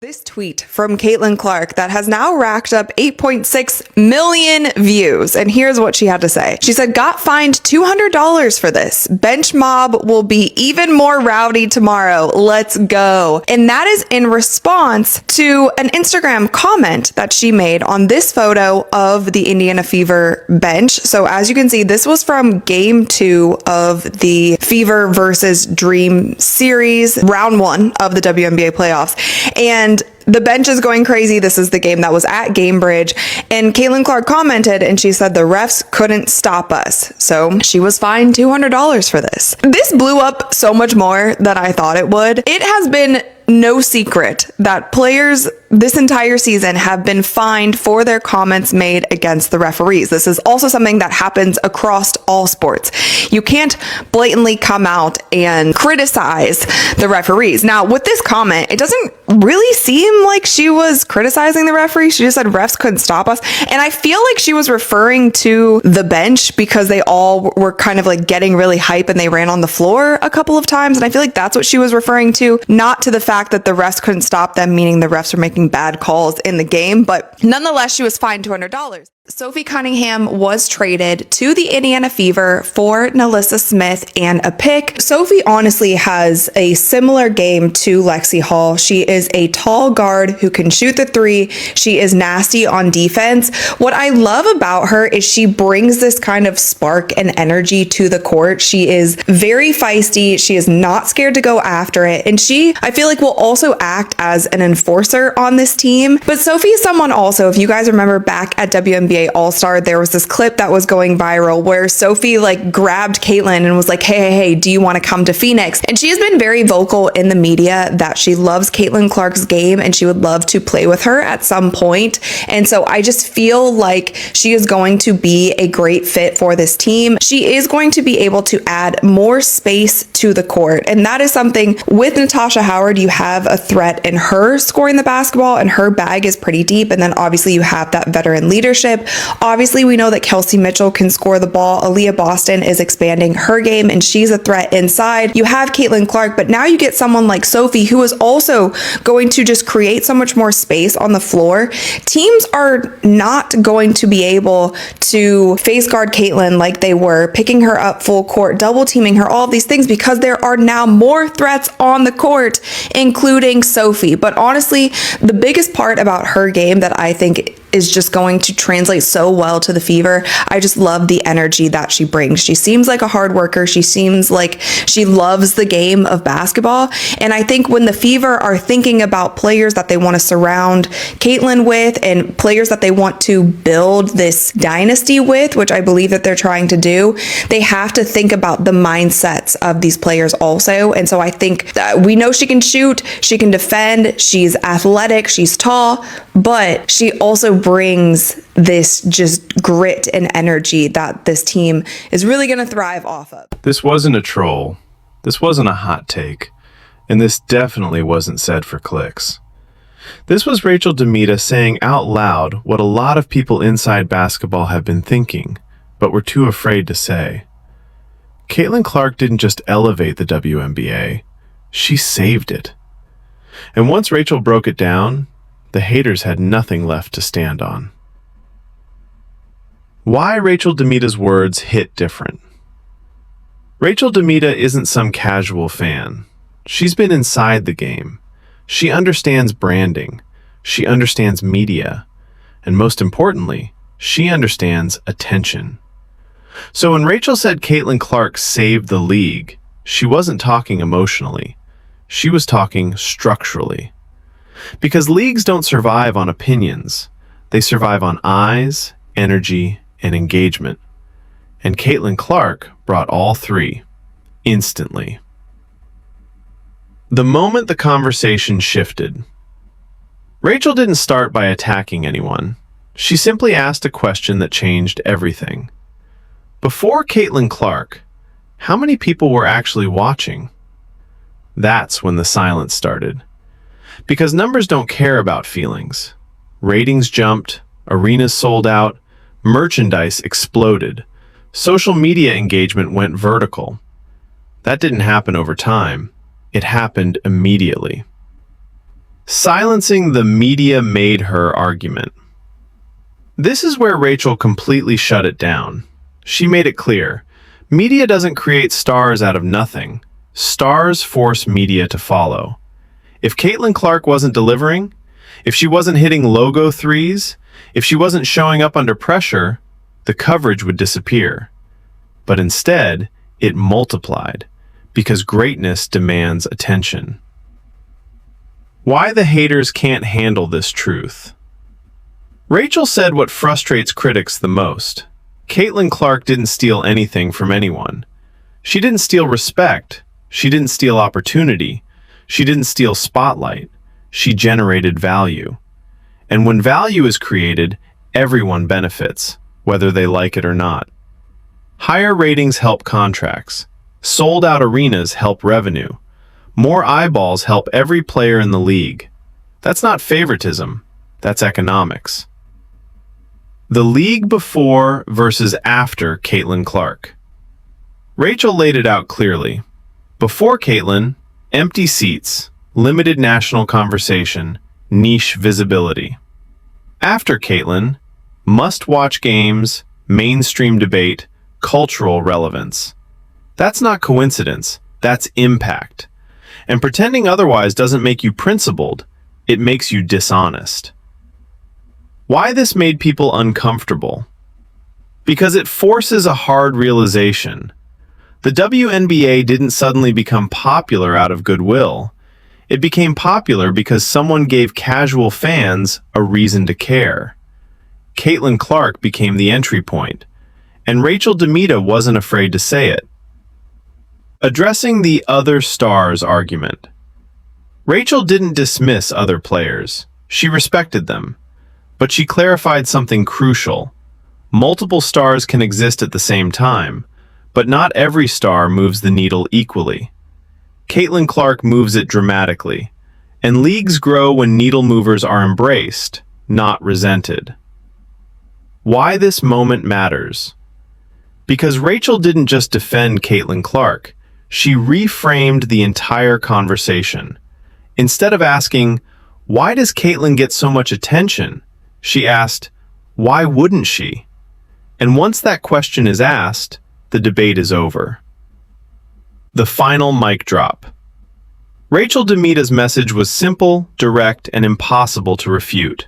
This tweet from Caitlin Clark that has now racked up 8.6 million views. And here's what she had to say. She said, got fined $200 for this. Bench mob will be even more rowdy tomorrow. Let's go. And that is in response to an Instagram comment that she made on this photo of the Indiana Fever bench. So as you can see, this was from game 2 of the Fever versus Dream series, round 1 of the WNBA playoffs. And the bench is going crazy. This is the game that was at Gamebridge. And Caitlin Clark commented and she said the refs couldn't stop us. So she was fined $200 for this. This blew up so much more than I thought it would. It has been no secret that players this entire season have been fined for their comments made against the referees. This is also something that happens across all sports. You can't blatantly come out and criticize the referees. Now, with this comment, it doesn't really seem like she was criticizing the referee. She just said refs couldn't stop us. And I feel like she was referring to the bench because they all were kind of like getting really hype and they ran on the floor a couple of times. And I feel like that's what she was referring to, not to the fact that the refs couldn't stop them, meaning the refs were making bad calls in the game. But nonetheless, she was fined $200. Sophie Cunningham was traded to the Indiana Fever for Nalissa Smith and a pick. Sophie honestly has a similar game to Lexi Hall. She is a tall guard who can shoot the three. She is nasty on defense. What I love about her is she brings this kind of spark and energy to the court. She is very feisty. She is not scared to go after it. And she, I feel like, will also act as an enforcer on this team. But Sophie is someone also, if you guys remember back at WNBA All-Star, there was this clip that was going viral where Sophie like grabbed Caitlin and was like, hey, do you want to come to Phoenix? And she has been very vocal in the media that she loves Caitlin Clark's game and she would love to play with her at some point. And so I just feel like she is going to be a great fit for this team. She is going to be able to add more space to the court. And that is something with Natasha Howard, you have a threat in her scoring the basketball and her bag is pretty deep. And then obviously you have that veteran leadership. Obviously, we know that Kelsey Mitchell can score the ball. Aaliyah Boston is expanding her game and she's a threat inside. You have Caitlin Clark, but now you get someone like Sophie who is also going to just create so much more space on the floor. Teams are not going to be able to face guard Caitlin like they were, picking her up full court, double teaming her, all of these things, because there are now more threats on the court, including Sophie. But honestly, the biggest part about her game that I think is just going to translate so well to the Fever. I just love the energy that she brings. She seems like a hard worker. She seems like she loves the game of basketball. And I think when the Fever are thinking about players that they want to surround Caitlin with and players that they want to build this dynasty with, which I believe that they're trying to do, they have to think about the mindsets of these players also. And so I think that we know she can shoot, she can defend, she's athletic, she's tall, but she also brings this just grit and energy that this team is really going to thrive off of. This wasn't a troll. This wasn't a hot take. And this definitely wasn't said for clicks. This was Rachel Demita saying out loud what a lot of people inside basketball have been thinking, but were too afraid to say. Caitlin Clark didn't just elevate the WNBA, she saved it. And once Rachel broke it down, the haters had nothing left to stand on. Why Rachel Demita's words hit different. Rachel Demita isn't some casual fan. She's been inside the game. She understands branding. She understands media. And most importantly, she understands attention. So when Rachel said Caitlin Clark saved the league, she wasn't talking emotionally. She was talking structurally. Because leagues don't survive on opinions. They survive on eyes, energy, and engagement. And Caitlin Clark brought all three, instantly. The moment the conversation shifted, Rachel didn't start by attacking anyone. She simply asked a question that changed everything. Before Caitlin Clark, how many people were actually watching? That's when the silence started. Because numbers don't care about feelings. Ratings jumped, arenas sold out, merchandise exploded, social media engagement went vertical. That didn't happen over time. It happened immediately. silencing the media made her argument. This is where Rachel completely shut it down. She made it clear, media doesn't create stars out of nothing. Stars force media to follow. If Caitlin Clark wasn't delivering, if she wasn't hitting logo threes, if she wasn't showing up under pressure, the coverage would disappear. But instead, it multiplied, because greatness demands attention. Why the haters can't handle this truth? Rachel said what frustrates critics the most. Caitlin Clark didn't steal anything from anyone. She didn't steal respect. She didn't steal opportunity. She didn't steal spotlight. She generated value. And when value is created, everyone benefits, whether they like it or not. Higher ratings help contracts. Sold-out arenas help revenue. More eyeballs help every player in the league. That's not favoritism. That's economics. The league before versus after Caitlin Clark. Rachel laid it out clearly. Before Caitlin, empty seats, limited national conversation, niche visibility. After Caitlin, must-watch games, mainstream debate, cultural relevance. That's not coincidence, that's impact. And pretending otherwise doesn't make you principled, it makes you dishonest. Why this made people uncomfortable? Because it forces a hard realization. The WNBA didn't suddenly become popular out of goodwill. It became popular because someone gave casual fans a reason to care. Caitlin Clark became the entry point, and Rachel Demita wasn't afraid to say it. Addressing the other stars argument. Rachel didn't dismiss other players. She respected them. But she clarified something crucial. Multiple stars can exist at the same time, but not every star moves the needle equally. Caitlin Clark moves it dramatically, and leagues grow when needle movers are embraced, not resented. Why this moment matters? Because Rachel didn't just defend Caitlin Clark, she reframed the entire conversation. Instead of asking, "Why does Caitlin get so much attention?" she asked, "Why wouldn't she?" And once that question is asked, the debate is over. The final mic drop. Rachel Demita's message was simple, direct, and impossible to refute.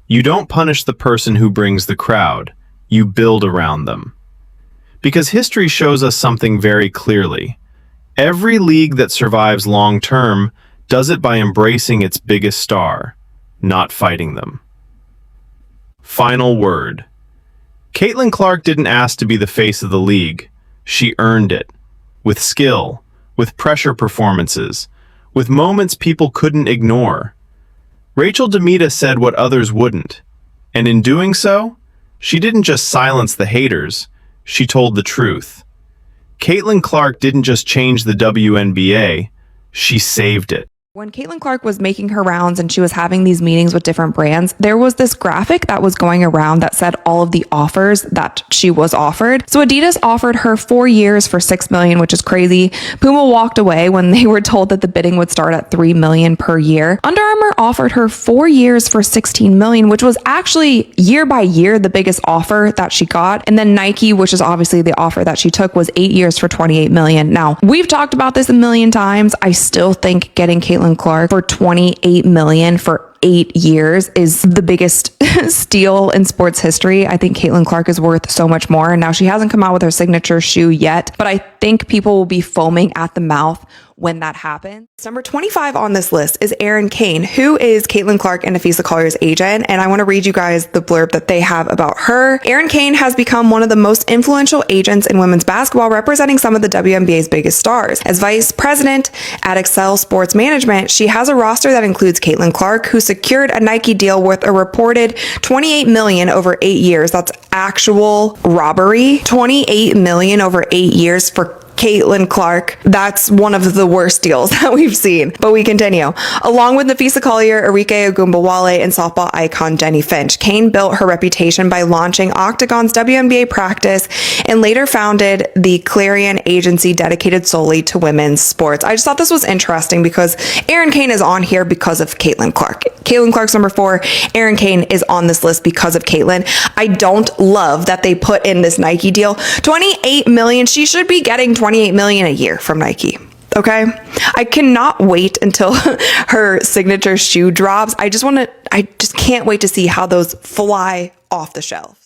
You don't punish the person who brings the crowd, you build around them. Because history shows us something very clearly. Every league that survives long-term does it by embracing its biggest star, not fighting them. Final word. Caitlin Clark didn't ask to be the face of the league. She earned it. With skill, with pressure performances, with moments people couldn't ignore. Rachel Demita said what others wouldn't. And in doing so, she didn't just silence the haters, she told the truth. Caitlin Clark didn't just change the WNBA, she saved it. When Caitlin Clark was making her rounds and she was having these meetings with different brands, there was this graphic that was going around that said all of the offers that she was offered. So Adidas offered her 4 years for $6 million, which is crazy. Puma walked away when they were told that the bidding would start at $3 million per year. Under Armour offered her 4 years for $16 million, which was actually year by year the biggest offer that she got. And then Nike, which is obviously the offer that she took, was 8 years for $28 million. Now, we've talked about this a million times. I still think getting Caitlin Clark for $28 million for 8 years is the biggest steal in sports history. I think Caitlin Clark is worth so much more. And now she hasn't come out with her signature shoe yet, but I think people will be foaming at the mouth when that happens. Number 25 on this list is Erin Kane, who is Caitlin Clark and Afisa Collier's agent. And I want to read you guys the blurb that they have about her. Erin Kane has become one of the most influential agents in women's basketball, representing some of the WNBA's biggest stars. As vice president at Excel Sports Management, she has a roster that includes Caitlin Clark, who secured a Nike deal worth a reported $28 million over 8 years. That's actual robbery. $28 million over 8 years for Caitlin Clark. That's one of the worst deals that we've seen. But we continue. Along with Nafisa Collier, Arike Ogunbowale, and softball icon Jenny Finch, Kane built her reputation by launching Octagon's WNBA practice and later founded the Clarion agency dedicated solely to women's sports. I just thought this was interesting because Erin Kane is on here because of Caitlin Clark. Caitlin Clark's number 4. Erin Kane is on this list because of Caitlin. I don't love that they put in this Nike deal. 28 million. She should be getting 28 million a year from Nike. Okay. I cannot wait until her signature shoe drops. I just can't wait to see how those fly off the shelf.